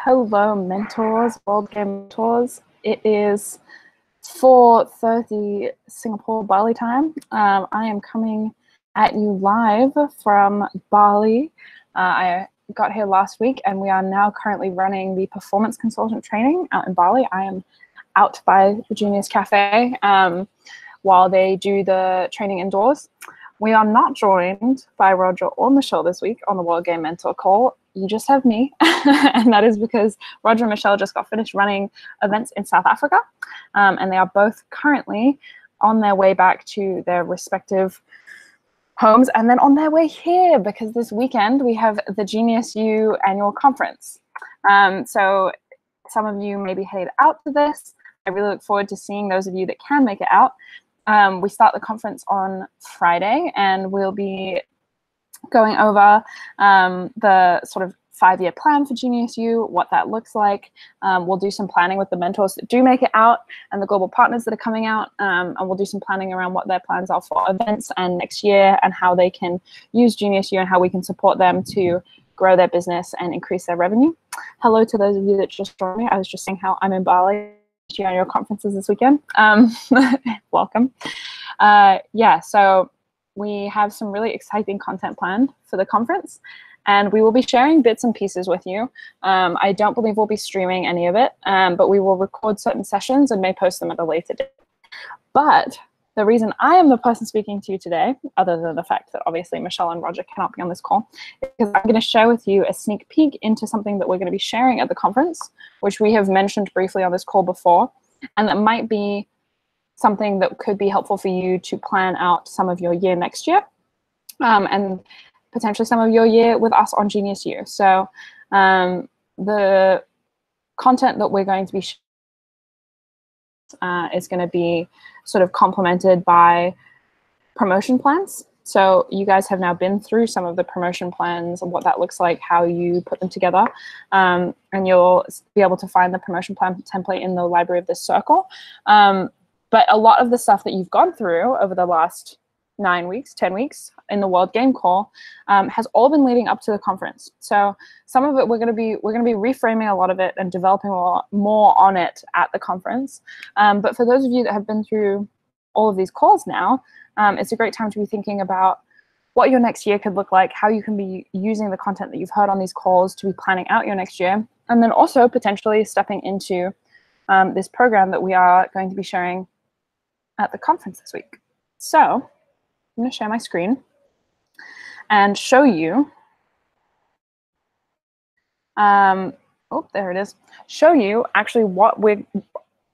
Hello, mentors, World Game Mentors. It is 4:30 Singapore Bali time. I am coming at you live from Bali. I got here last week and we are now currently running the performance consultant training out in Bali. I am out by the Genius Cafe while they do the training indoors. We are not joined by Roger or Michelle this week on the World Game Mentor call. You just have me, and that is because Roger and Michelle just got finished running events in South Africa, and they are both currently on their way back to their respective homes, and then on their way here because this weekend we have the Genius U annual conference. So some of you maybe head out to this. I really look forward to seeing those of you that can make it out. We start the conference on Friday, and we'll be going over the sort of 5-year plan for Genius U, what that looks like. We'll do some planning with the mentors that do make it out and the global partners that are coming out, and we'll do some planning around what their plans are for events and next year and how they can use Genius U and how we can support them to grow their business and increase their revenue. Hello to those of you that just joined me. I was just saying how I'm in Bali. Annual conferences this weekend. Welcome. Yeah, so we have some really exciting content planned for the conference, and we will be sharing bits and pieces with you. I don't believe we'll be streaming any of it, but we will record certain sessions and may post them at a later date. But the reason I am the person speaking to you today, other than the fact that obviously Michelle and Roger cannot be on this call, is because I'm going to share with you a sneak peek into something that we're going to be sharing at the conference, which we have mentioned briefly on this call before, and that might be something that could be helpful for you to plan out some of your year next year, and potentially some of your year with us on Genius U. So the content that we're going to be sharing is going to be sort of complemented by promotion plans. So you guys have now been through some of the promotion plans and what that looks like, how you put them together, and you'll be able to find the promotion plan template in the library of this circle. But a lot of the stuff that you've gone through over the last 9 weeks, 10 weeks in the World Game Call has all been leading up to the conference. So some of it we're going to be reframing a lot of it and developing a lot more on it at the conference. But for those of you that have been through all of these calls now, it's a great time to be thinking about what your next year could look like, how you can be using the content that you've heard on these calls to be planning out your next year, and then also potentially stepping into this program that we are going to be sharing at the conference this week. So I'm going to share my screen and show you, oh, there it is, show you actually what we're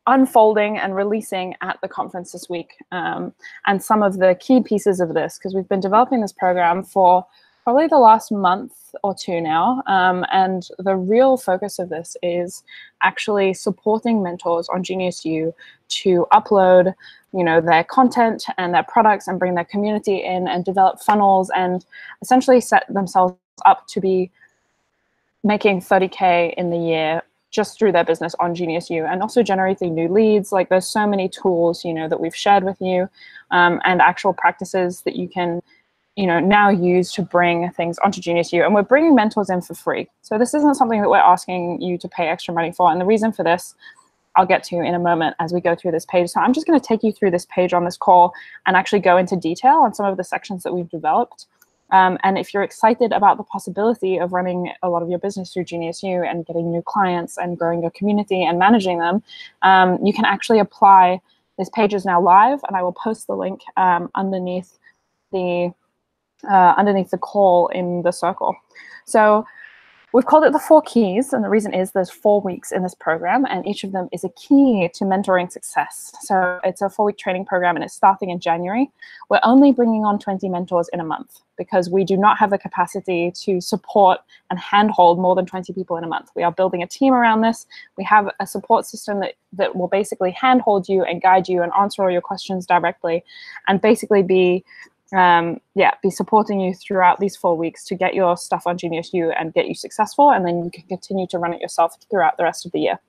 unfolding and releasing at the conference this week, and some of the key pieces of this, because we've been developing this program for probably the last month or two now, and the real focus of this is actually supporting mentors on Genius U to upload, you know, their content and their products and bring their community in and develop funnels and essentially set themselves up to be making 30K in the year just through their business on Genius U, and also generating new leads. Like, there's so many tools, you know, that we've shared with you, and actual practices that you can, you know, now use to bring things onto Genius U. And we're bringing mentors in for free. So this isn't something that we're asking you to pay extra money for. And the reason for this, I'll get to in a moment as we go through this page. So I'm just going to take you through this page on this call and actually go into detail on some of the sections that we've developed. And if you're excited about the possibility of running a lot of your business through Genius U and getting new clients and growing your community and managing them, you can actually apply. This page is now live, and I will post the link underneath the call in the circle. So we've called it the 4 keys, and the reason is there's 4 weeks in this program, and each of them is a key to mentoring success. So it's a 4-week training program, and it's starting in January. We're only bringing on 20 mentors in a month because we do not have the capacity to support and handhold more than 20 people in a month. We are building a team around this. We have a support system that will basically handhold you and guide you and answer all your questions directly, and basically be supporting you throughout these 4 weeks to get your stuff on Genius U and get you successful, and then you can continue to run it yourself throughout the rest of the year.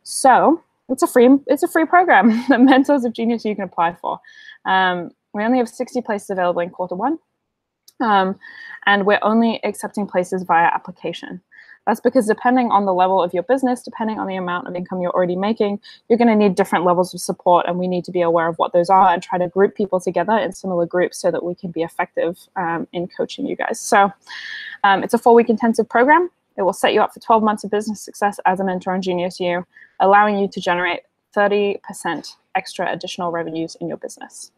So it's a free program that mentors of Genius U can apply for. We only have 60 places available in Q1. And we're only accepting places via application. That's because depending on the level of your business, depending on the amount of income you're already making, you're going to need different levels of support, and we need to be aware of what those are and try to group people together in similar groups so that we can be effective in coaching you guys. So it's a 4-week intensive program. It will set you up for 12 months of business success as a mentor on Genius U, allowing you to generate 30% extra additional revenues in your business.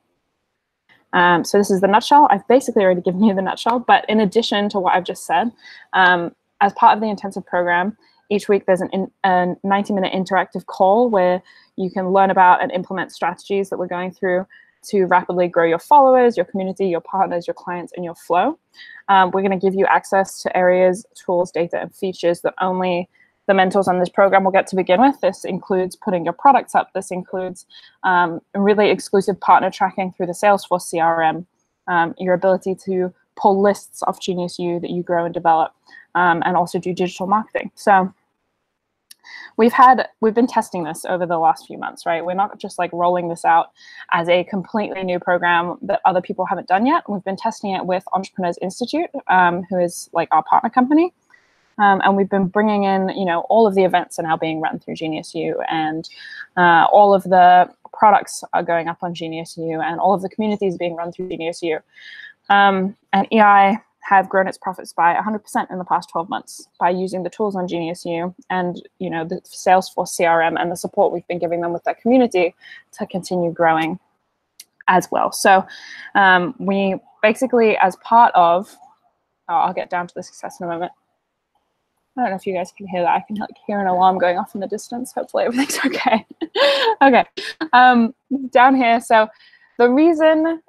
So this is the nutshell. I've basically already given you the nutshell, but in addition to what I've just said, as part of the intensive program, each week there's a 90-minute interactive call where you can learn about and implement strategies that we're going through to rapidly grow your followers, your community, your partners, your clients, and your flow. We're going to give you access to areas, tools, data, and features that only the mentors on this program will get to begin with. This includes putting your products up. This includes really exclusive partner tracking through the Salesforce CRM, your ability to pull lists off Genius U that you grow and develop, and also do digital marketing. So we've been testing this over the last few months, right? We're not just like rolling this out as a completely new program that other people haven't done yet. We've been testing it with Entrepreneurs Institute, who is like our partner company. And we've been bringing in, all of the events are now being run through Genius U, and all of the products are going up on Genius U, and all of the communities being run through Genius U. And EI have grown its profits by 100% in the past 12 months by using the tools on Genius U and, the Salesforce CRM and the support we've been giving them with that community to continue growing as well. So we basically, as part of, I'll get down to the success in a moment. I don't know if you guys can hear that. I can hear an alarm going off in the distance. Hopefully everything's okay. Okay, down here. So the reason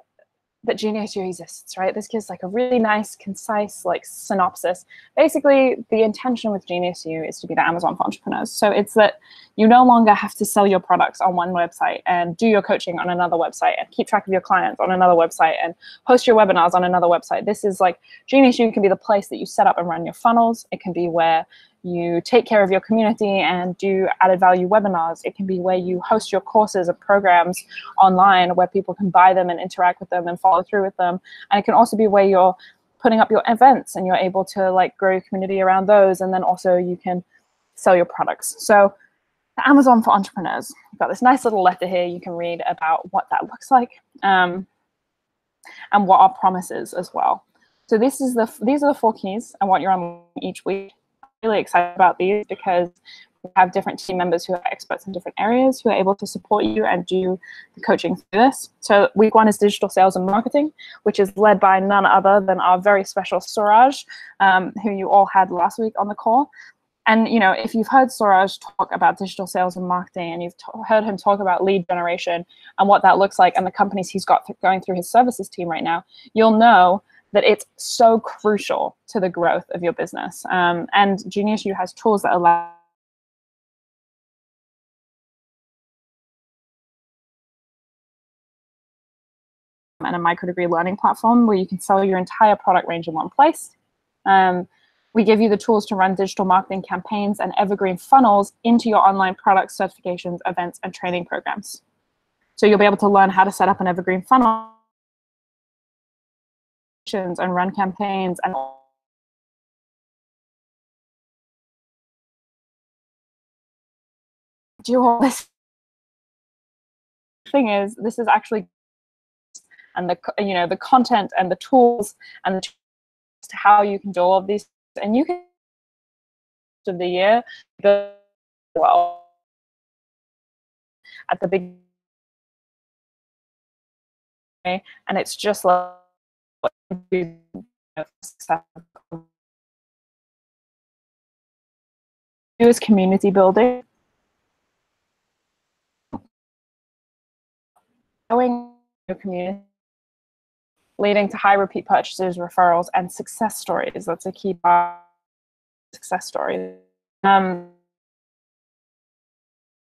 that Genius U exists, right? This gives like a really nice, concise synopsis. Basically, the intention with Genius U is to be the Amazon for entrepreneurs. So it's that you no longer have to sell your products on one website and do your coaching on another website and keep track of your clients on another website and host your webinars on another website. This is like Genius U can be the place that you set up and run your funnels. It can be where you take care of your community and do added value webinars. It can be where you host your courses and programs online where people can buy them and interact with them and follow through with them. And it can also be where you're putting up your events and you're able to grow your community around those. And then also you can sell your products. So the Amazon for entrepreneurs. I've got this nice little letter here you can read about what that looks like and what our promise is as well. So these are the 4 keys and what you're on each week. Really excited about these because we have different team members who are experts in different areas who are able to support you and do the coaching through this. So week 1 is digital sales and marketing, which is led by none other than our very special Suraj, who you all had last week on the call. And if you've heard Suraj talk about digital sales and marketing, and you've heard him talk about lead generation and what that looks like and the companies he's got going through his services team right now, you'll know that it's so crucial to the growth of your business. And Genius U has tools that allow and a microdegree learning platform where you can sell your entire product range in one place. We give you the tools to run digital marketing campaigns and evergreen funnels into your online products, certifications, events, and training programs. So you'll be able to learn how to set up an evergreen funnel and run campaigns and do all this. Thing is, this is actually, and the content and the tools and the to how you can do all of these, and you can of the year go well at the big, and it's just like is community building, growing your community, leading to high repeat purchases, referrals, and success stories. That's a key part of success story.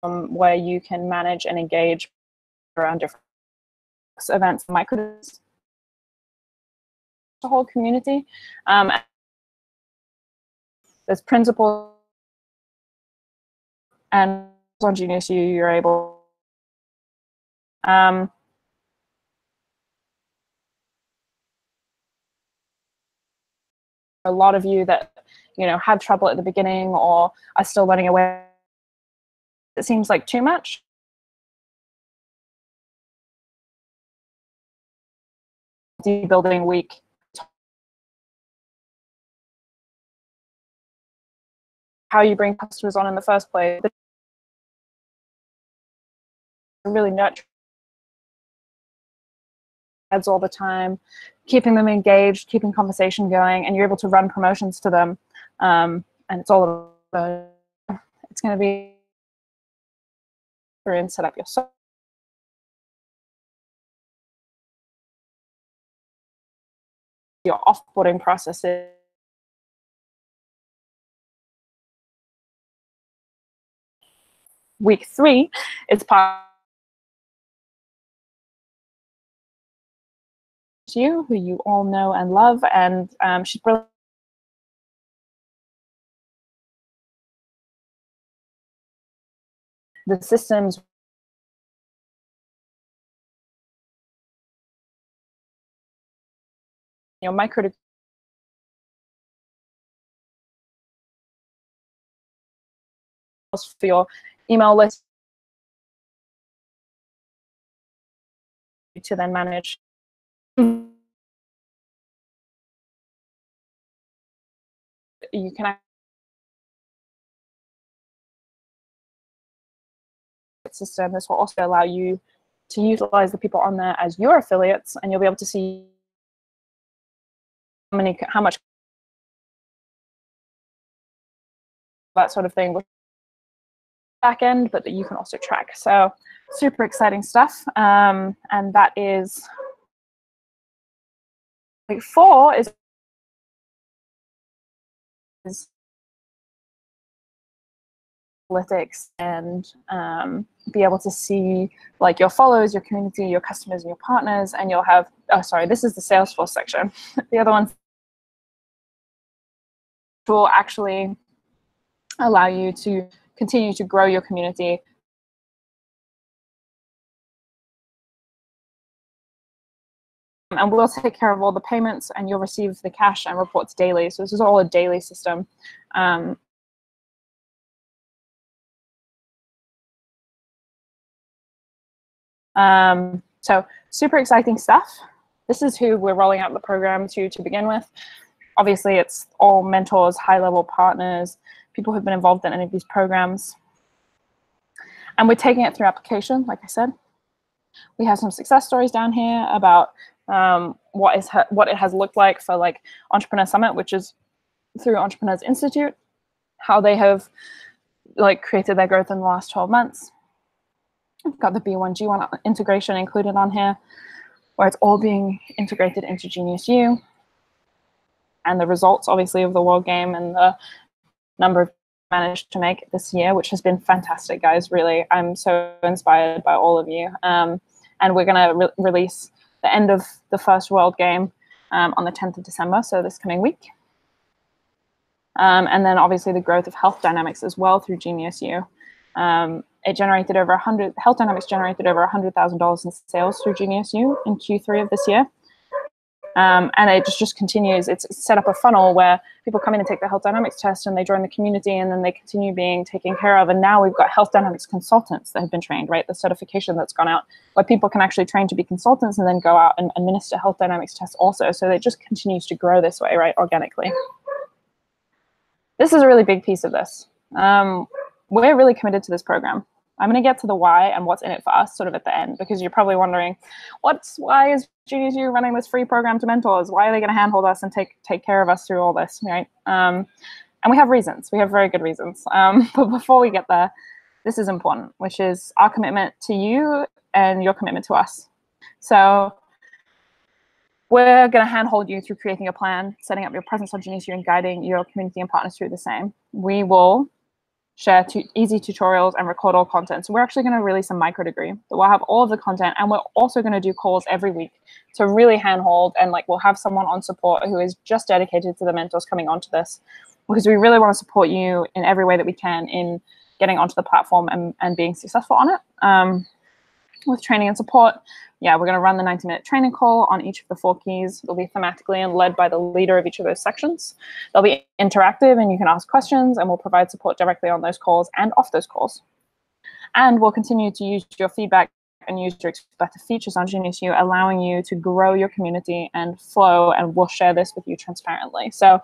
Where you can manage and engage around different events, micros, the whole community. There's principles, and on Genius U, you're able a lot of you that, had trouble at the beginning or are still learning away. It seems like too much. Building week. How you bring customers on in the first place. Really nurture ads all the time, keeping them engaged, keeping conversation going, and you're able to run promotions to them. And it's all about, it's going to be and set up your offboarding processes. Week 3 is part you, who you all know and love, and she's brilliant. The systems micro for your email list to then manage. You can system. This will also allow you to utilize the people on there as your affiliates, and you'll be able to see how much that sort of thing with back end, but that you can also track. So super exciting stuff. And that is week 4 is analytics and be able to see like your followers, your community, your customers, and your partners, and you'll have, oh sorry, this is the Salesforce section. The other one will actually allow you to continue to grow your community. And we'll take care of all the payments, and you'll receive the cash and reports daily. So this is all a daily system. So super exciting stuff. This is who we're rolling out the program to begin with. Obviously, it's all mentors, high-level partners, people who've been involved in any of these programs. And we're taking it through application, like I said. We have some success stories down here about what it has looked like for like Entrepreneur Summit, which is through Entrepreneurs Institute, how they have like created their growth in the last 12 months. We've got the B1G1 integration included on here, where it's all being integrated into Genius U. And the results, obviously, of the World Game and the number of managed to make this year, which has been fantastic, guys. Really, I'm so inspired by all of you. And we're going to release the end of the first World Game on the 10th of December, so this coming week. And then, obviously, the growth of Health Dynamics as well through Genius U. It generated over Health Dynamics generated over $100,000 in sales through Genius U in Q3 of this year. And it just continues. It's set up a funnel where people come in and take the Health Dynamics test, and they join the community, and then they continue being taken care of. And now we've got Health Dynamics consultants that have been trained, right? The certification that's gone out, where people can actually train to be consultants and then go out and administer Health Dynamics tests also. So it just continues to grow this way, right, organically. This is a really big piece of this. We're really committed to this program. I'm going to get to the why and what's in it for us sort of at the end, because you're probably wondering, why is Genius U running this free program to mentors? Why are they going to handhold us and take care of us through all this, right? And we have reasons. We have very good reasons. But before we get there, this is important, which is our commitment to you and your commitment to us. So we're going to handhold you through creating a plan, setting up your presence on Genius U, and guiding your community and partners through the same. We will share easy tutorials and record all content. So we're actually going to release a micro degree that will have all of the content, and we're also going to do calls every week to really handhold, and like we'll have someone on support who is just dedicated to the mentors coming onto this, because we really want to support you in every way that we can in getting onto the platform and being successful on it with training and support. yeah, we're going to run the 90-minute training call on each of the 4 keys. It'll be thematically and led by the leader of each of those sections. They'll be interactive and you can ask questions, and we'll provide support directly on those calls and off those calls. And we'll continue to use your feedback and use your better features on Genius U, allowing you to grow your community and flow, and we'll share this with you transparently. So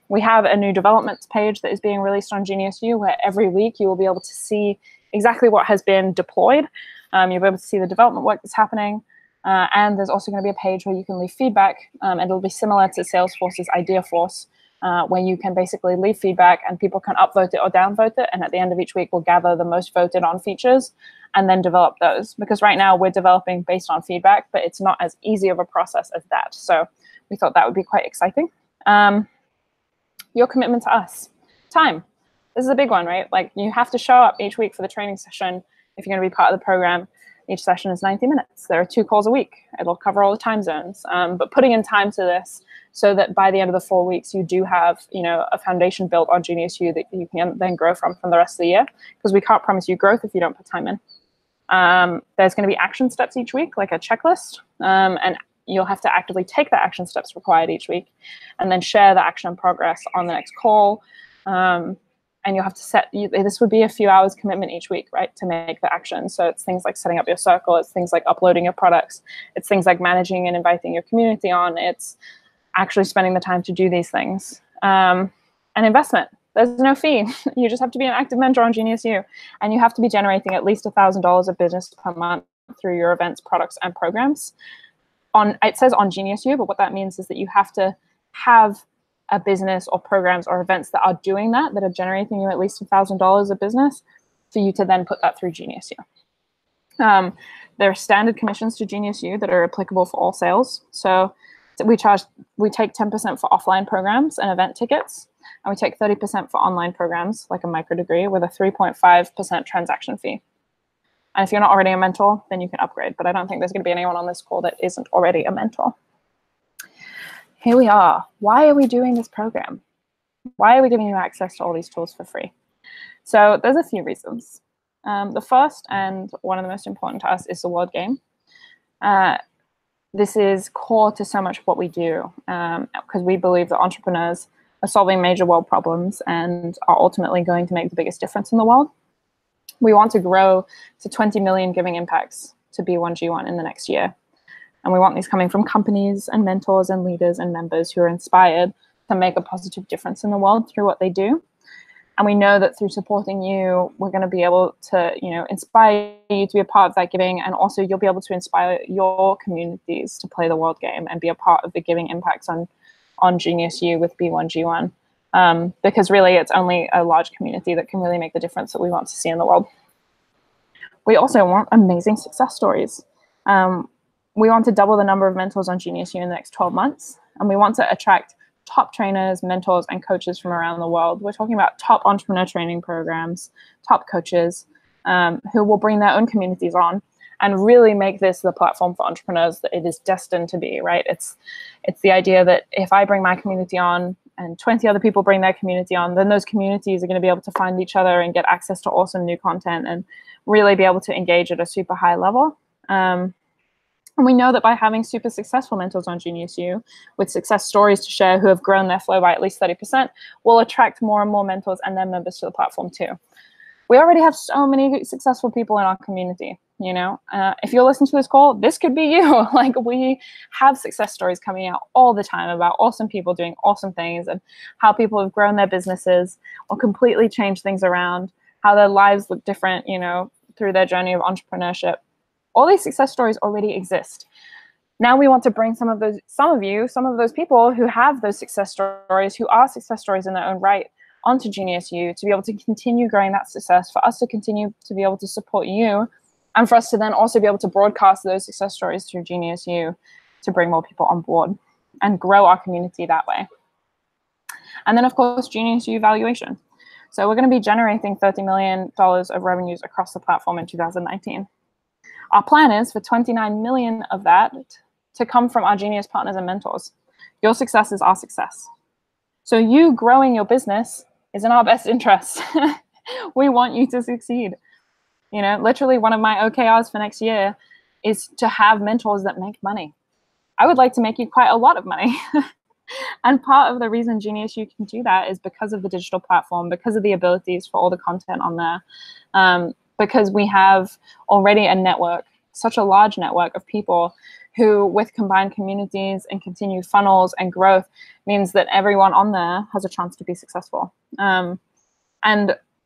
we have a new developments page that is being released on Genius U, where every week you will be able to see exactly what has been deployed. You'll be able to see the development work that's happening. And there's also going to be a page where you can leave feedback, and it'll be similar to Salesforce's IdeaForce, where you can basically leave feedback and people can upvote it or downvote it. And at the end of each week, we'll gather the most voted on features and then develop those. Because right now we're developing based on feedback, but it's not as easy of a process as that. So we thought that would be quite exciting. Your commitment to us. Time. This is a big one, right? Like, you have to show up each week for the training session if you're going to be part of the program. Each session is 90 minutes. There are 2 calls a week. It'll cover all the time zones. But putting in time to this so that by the end of the 4 weeks, you do have, you know, a foundation built on Genius U that you can then grow from the rest of the year, because we can't promise you growth if you don't put time in. There's going to be action steps each week, like a checklist, and you'll have to actively take the action steps required each week and then share the action progress on the next call. And you'll have to set, this would be a few hours commitment each week, right, to make the action. So it's things like setting up your circle. It's things like uploading your products. It's things like managing and inviting your community on. It's actually spending the time to do these things. And investment. There's no fee. You just have to be an active mentor on Genius U. And you have to be generating at least $1,000 of business per month through your events, products, and programs. It says on Genius U, but what that means is that you have to have a business or programs or events that are doing that are generating you at least $1,000 of business for you to then put that through Genius U. There are standard commissions to Genius U that are applicable for all sales. So we take 10% for offline programs and event tickets, and we take 30% for online programs like a micro degree with a 3.5% transaction fee. And if you're not already a mentor, then you can upgrade. But I don't think there's going to be anyone on this call that isn't already a mentor. Here we are. Why are we doing this program? Why are we giving you access to all these tools for free? So there's a few reasons. The first, and one of the most important to us, is the World Game. This is core to so much of what we do, because we believe that entrepreneurs are solving major world problems and are ultimately going to make the biggest difference in the world. We want to grow to 20 million giving impacts to B1G1 in the next year. And we want these coming from companies and mentors and leaders and members who are inspired to make a positive difference in the world through what they do. And we know that through supporting you, we're going to be able to, you know, inspire you to be a part of that giving. And also you'll be able to inspire your communities to play the World Game and be a part of the giving impacts on Genius U with B1G1. Because really it's only a large community that can really make the difference that we want to see in the world. We also want amazing success stories. We want to double the number of mentors on Genius U in the next 12 months. And we want to attract top trainers, mentors, and coaches from around the world. We're talking about top entrepreneur training programs, top coaches who will bring their own communities on and really make this the platform for entrepreneurs that it is destined to be, right? It's the idea that if I bring my community on and 20 other people bring their community on, then those communities are going to be able to find each other and get access to awesome new content and really be able to engage at a super high level. And we know that by having super successful mentors on Genius U with success stories to share who have grown their flow by at least 30%, we'll attract more and more mentors and their members to the platform too. We already have so many successful people in our community, you know. If you're listening to this call, this could be you. Like, we have success stories coming out all the time about awesome people doing awesome things and how people have grown their businesses or completely changed things around, how their lives look different, you know, through their journey of entrepreneurship. All these success stories already exist. Now we want to bring some of those people who have those success stories, who are success stories in their own right, onto Genius U to be able to continue growing that success, for us to continue to be able to support you, and for us to then also be able to broadcast those success stories through Genius U to bring more people on board and grow our community that way. And then, of course, Genius U valuation. So we're going to be generating $30 million of revenues across the platform in 2019. Our plan is for 29 million of that to come from our Genius partners and mentors. Your success is our success. So you growing your business is in our best interest. We want you to succeed. You know, literally one of my OKRs for next year is to have mentors that make money. I would like to make you quite a lot of money. And part of the reason GeniusU can do that is because of the digital platform, because of the abilities for all the content on there, because we have already a network, such a large network of people who, with combined communities and continued funnels and growth, means that everyone on there has a chance to be successful. And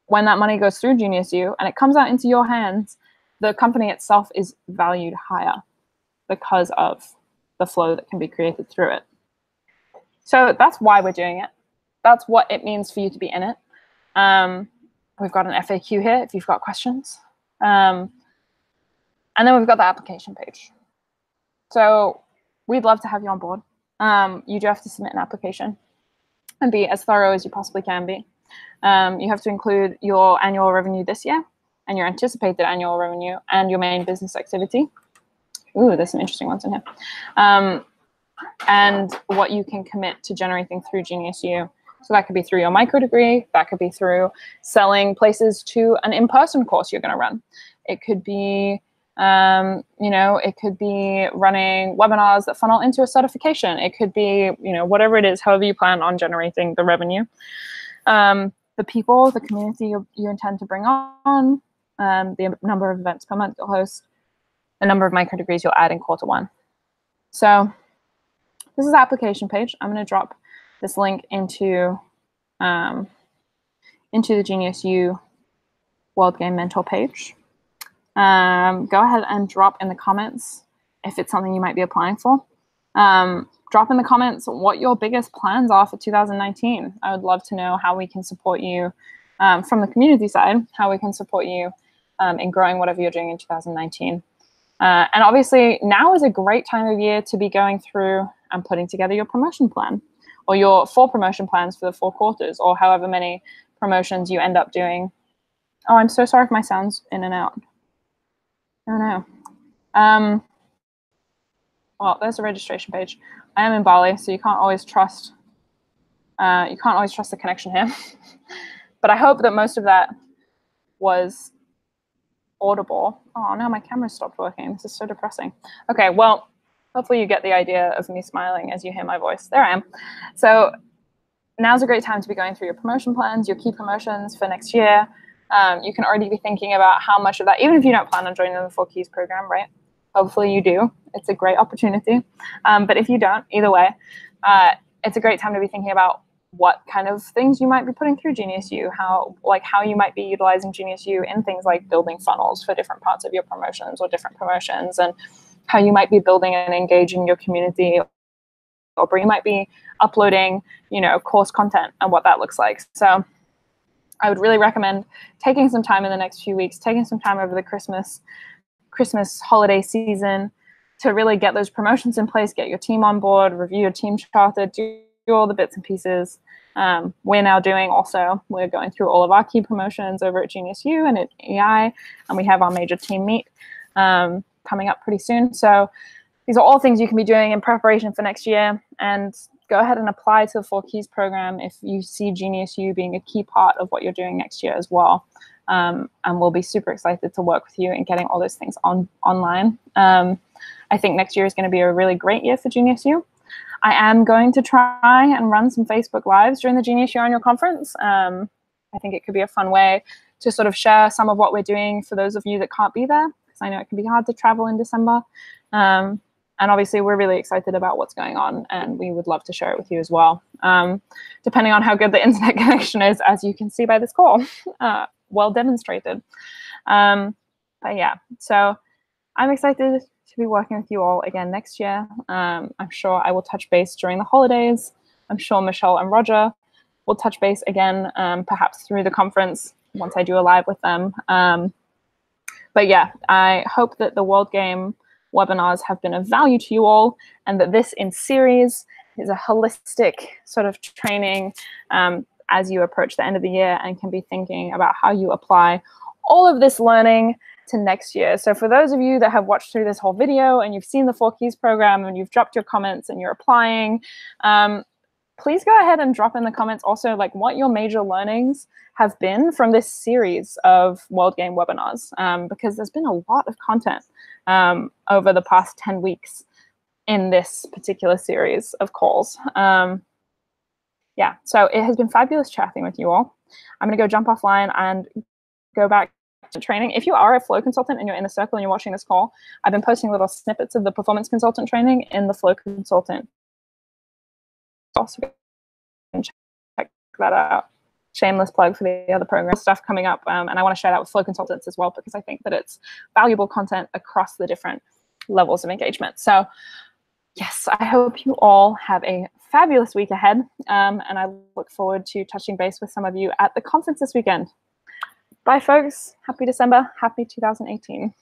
when that money goes through GeniusU and it comes out into your hands, the company itself is valued higher because of the flow that can be created through it. So that's why we're doing it. That's what it means for you to be in it. We've got an FAQ here if you've got questions. And then we've got the application page. So we'd love to have you on board. You do have to submit an application and be as thorough as you possibly can be. You have to include your annual revenue this year and your anticipated annual revenue and your main business activity. Ooh, there's some interesting ones in here. And what you can commit to generating through GeniusU. So that could be through your micro degree. That could be through selling places to an in-person course you're going to run. It could be, it could be running webinars that funnel into a certification. It could be, whatever it is, however you plan on generating the revenue. The people, the community you intend to bring on, the number of events per month you'll host, the number of micro degrees you'll add in Q1. So this is the application page. I'm going to drop this link into the GeniusU World Game Mentor page. Go ahead and drop in the comments if it's something you might be applying for. Drop in the comments what your biggest plans are for 2019. I would love to know how we can support you from the community side, how we can support you in growing whatever you're doing in 2019. And obviously, now is a great time of year to be going through and putting together your promotion plan, or your 4 promotion plans for the 4 quarters, or however many promotions you end up doing. Oh, I'm so sorry if my sound's in and out. Oh no. Well, there's a registration page. I am in Bali, so you can't always trust. The connection here. But I hope that most of that was audible. Oh, now my camera stopped working. This is so depressing. Okay, well, hopefully you get the idea of me smiling as you hear my voice. There I am. So now's a great time to be going through your promotion plans, your key promotions for next year. You can already be thinking about how much of that, even if you don't plan on joining the 4 Keys program, right? Hopefully you do. It's a great opportunity. But if you don't, either way, it's a great time to be thinking about what kind of things you might be putting through GeniusU, how you might be utilizing GeniusU in things like building funnels for different parts of your promotions or different promotions, and how you might be building and engaging your community, or you might be uploading, course content and what that looks like. So I would really recommend taking some time in the next few weeks, taking some time over the Christmas holiday season to really get those promotions in place, get your team on board, review your team charter, do all the bits and pieces. We're going through all of our key promotions over at GeniusU and at EI, and we have our major team meet coming up pretty soon. So these are all things you can be doing in preparation for next year, and go ahead and apply to the 4 Keys program if you see GeniusU being a key part of what you're doing next year as well. And we'll be super excited to work with you in getting all those things online. I think next year is going to be a really great year for GeniusU. I am going to try and run some Facebook Lives during the GeniusU Annual Conference. I think it could be a fun way to sort of share some of what we're doing for those of you that can't be there, because I know it can be hard to travel in December. And obviously, we're really excited about what's going on, and we would love to share it with you as well, depending on how good the internet connection is, as you can see by this call. Well demonstrated. But yeah, so I'm excited to be working with you all again next year. I'm sure I will touch base during the holidays. I'm sure Michelle and Roger will touch base again, perhaps through the conference once I do a live with them. But yeah, I hope that the World Game webinars have been of value to you all, and that this in series is a holistic sort of training as you approach the end of the year and can be thinking about how you apply all of this learning to next year. So for those of you that have watched through this whole video and you've seen the 4 Keys program and you've dropped your comments and you're applying, please go ahead and drop in the comments also like what your major learnings have been from this series of World Game webinars, because there's been a lot of content over the past 10 weeks in this particular series of calls. Yeah, so it has been fabulous chatting with you all. I'm going to go jump offline and go back to training. If you are a Flow consultant and you're in the circle and you're watching this call, I've been posting little snippets of the performance consultant training in the Flow consultant. Also check that out. Shameless plug for the other program stuff coming up. And I want to share that with Flow consultants as well, because I think that it's valuable content across the different levels of engagement. So yes, I hope you all have a fabulous week ahead. And I look forward to touching base with some of you at the conference this weekend. Bye, folks. Happy December. Happy 2018.